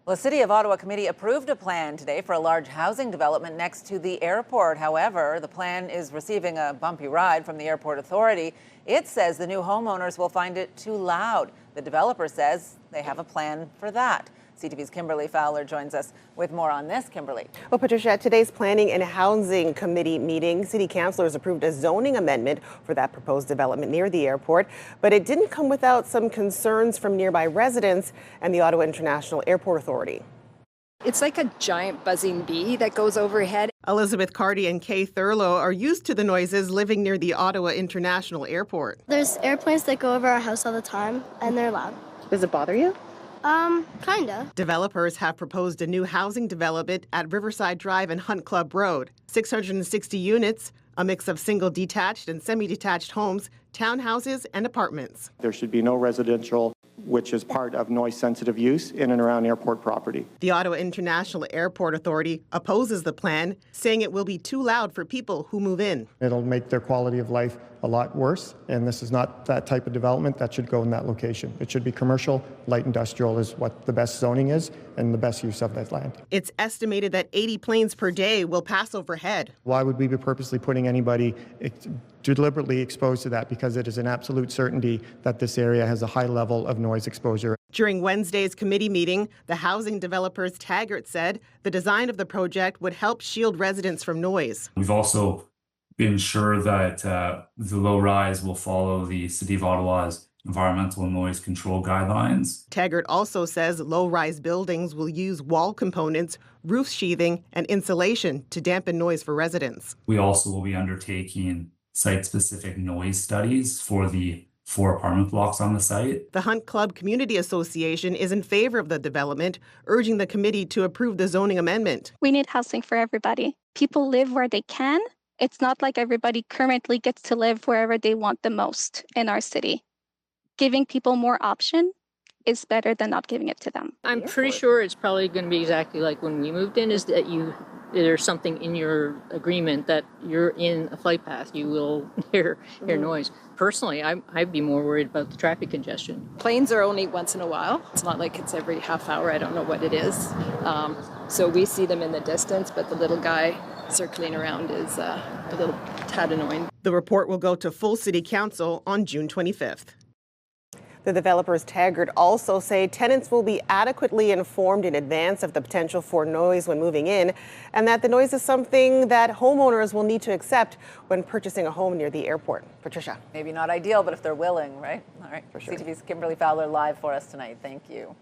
Well, the City of Ottawa Committee approved a plan today for a large housing development next to the airport. However, the plan is receiving a bumpy ride from the Airport Authority. It says the new homeowners will find it too loud. The developer says they have a plan for that. CTV's Kimberley Fowler joins us with more on this. Kimberley. Well, Patricia, at today's Planning and Housing Committee meeting, City councillors approved a zoning amendment for that proposed development near the airport, but it didn't come without some concerns from nearby residents and the Ottawa International Airport Authority. It's like a giant buzzing bee that goes overhead. Elizabeth Carty and Kay Thurlow are used to the noises living near the Ottawa International Airport. There's airplanes that go over our house all the time, and they're loud. Does it bother you? Kinda. Developers have proposed a new housing development at Riverside Drive and Hunt Club Road. 660 units, a mix of single detached and semi-detached homes, townhouses, and apartments. There should be no residential, which is part of noise-sensitive use in and around airport property. The Ottawa International Airport Authority opposes the plan, saying it will be too loud for people who move in. It'll make their quality of life a lot worse, and this is not that type of development that should go in that location. It should be commercial. Light industrial is what the best zoning is and the best use of that land. It's estimated that 80 planes per day will pass overhead. Why would we be purposely putting anybody deliberately exposed to that? Because it is an absolute certainty that this area has a high level of noise exposure. During Wednesday's committee meeting, the housing developers Taggart said the design of the project would help shield residents from noise. We've also been sure that the low rise will follow the City of Ottawa's environmental and noise control guidelines. Taggart also says low-rise buildings will use wall components, roof sheathing, and insulation to dampen noise for residents. We also will be undertaking site-specific noise studies for the 4 apartment blocks on the site. The Hunt Club Community Association is in favor of the development, urging the committee to approve the zoning amendment. We need housing for everybody. People live where they can. It's not like everybody currently gets to live wherever they want the most in our city. Giving people more option is better than not giving it to them. I'm pretty sure it's probably going to be exactly like when we moved in, is that there's something in your agreement that you're in a flight path, you will hear noise. Personally, I'd be more worried about the traffic congestion. Planes are only once in a while. It's not like it's every half hour. I don't know what it is. So we see them in the distance, but the little guy circling around is a little tad annoying. The report will go to full City Council on June 25th. The developers Taggart also say tenants will be adequately informed in advance of the potential for noise when moving in, and that the noise is something that homeowners will need to accept when purchasing a home near the airport. Patricia. Maybe not ideal, but if they're willing, right? All right. For sure. CTV's Kimberley Fowler live for us tonight. Thank you.